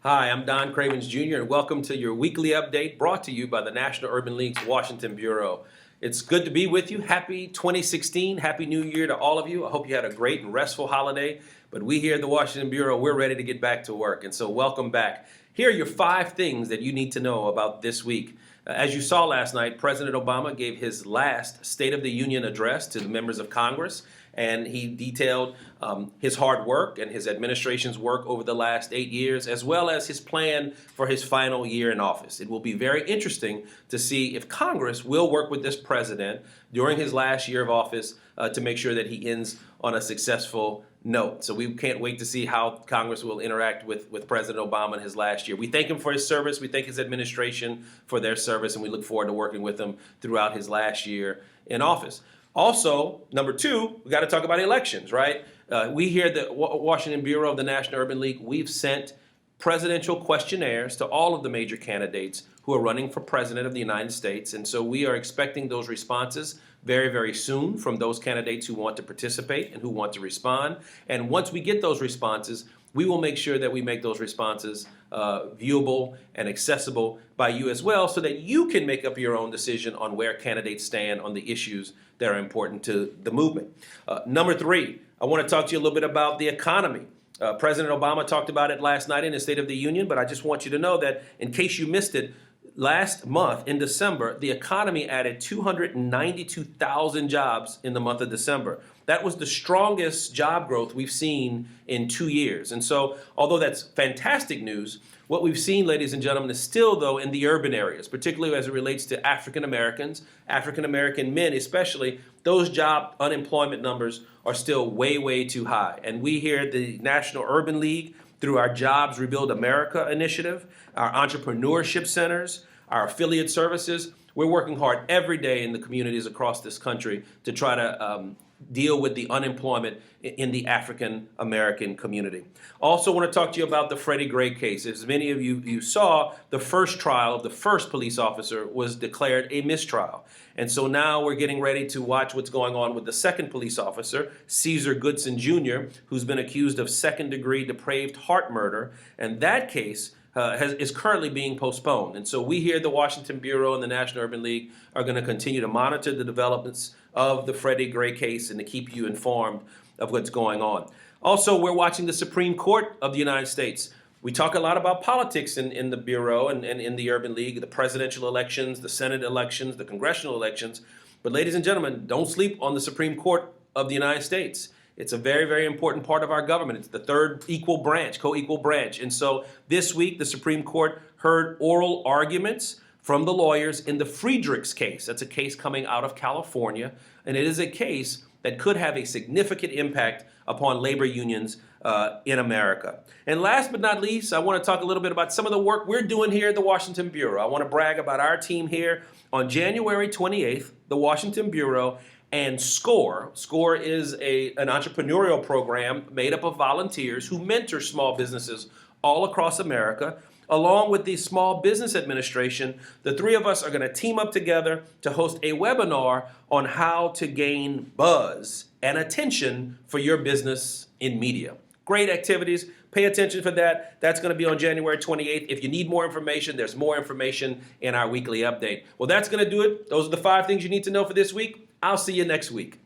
Hi, I'm Don Cravins Jr. and welcome to your weekly update brought to you by the National Urban League's Washington Bureau. It's good to be with you. Happy 2016. Happy New Year to all of you. I hope you had a great and restful holiday. But we here at the Washington Bureau, we're ready to get back to work. And so welcome back. Here are your 5 things that you need to know about this week. As you saw last night, President Obama gave his last State of the Union address to the members of Congress, and he detailed his hard work and his administration's work over the last 8 years, as well as his plan for his final year in office. It will be very interesting to see if Congress will work with this president during his last year of office to make sure that he ends on a successful note. So we can't wait to see how Congress will interact with President Obama in his last year. We thank him for his service. We thank his administration for their service, and we look forward to working with him throughout his last year in office. Also, number 2, we got to talk about elections, right? We here at the Washington Bureau of the National Urban League, we've sent presidential questionnaires to all of the major candidates who are running for president of the United States. And so we are expecting those responses very, very soon from those candidates who want to participate and who want to respond. And once we get those responses, we will make sure that we make those responses viewable and accessible by you as well, so that you can make up your own decision on where candidates stand on the issues that are important to the movement. Number 3, I want to talk to you a little bit about the economy. President Obama talked about it last night in his State of the Union, but I just want you to know that in case you missed it, last month in December, the economy added 292,000 jobs in the month of December. That was the strongest job growth we've seen in 2 years. And so, although that's fantastic news, what we've seen, ladies and gentlemen, is still, though, in the urban areas, particularly as it relates to African Americans, African American men especially, those job unemployment numbers are still way, way too high. And we here at the National Urban League, through our Jobs Rebuild America initiative, our entrepreneurship centers, our affiliate services, we're working hard every day in the communities across this country to try to deal with the unemployment in the African American community. Also want to talk to you about the Freddie Gray case. As many of you saw, the first trial of the first police officer was declared a mistrial. And so now we're getting ready to watch what's going on with the second police officer, Cesar Goodson Jr., who's been accused of second-degree depraved heart murder. And that case is currently being postponed. And so we here at the Washington Bureau and the National Urban League are going to continue to monitor the developments of the Freddie Gray case and to keep you informed of what's going on. Also, we're watching the Supreme Court of the United States. We talk a lot about politics in the Bureau and in the Urban League, the presidential elections, the Senate elections, the congressional elections. But ladies and gentlemen, don't sleep on the Supreme Court of the United States. It's a very, very important part of our government. It's the third equal branch, co-equal branch. And so this week, the Supreme Court heard oral arguments from the lawyers in the Friedrichs case. That's a case coming out of California, and it is a case that could have a significant impact upon labor unions in America. And last but not least, I want to talk a little bit about some of the work we're doing here at the Washington Bureau. I want to brag about our team here. On January 28th, the Washington Bureau and SCORE. SCORE is an entrepreneurial program made up of volunteers who mentor small businesses all across America. Along with the Small Business Administration, the 3 of us are going to team up together to host a webinar on how to gain buzz and attention for your business in media. Great activities. Pay attention for that. That's going to be on January 28th. If you need more information, there's more information in our weekly update. Well, that's going to do it. Those are the 5 things you need to know for this week. I'll see you next week.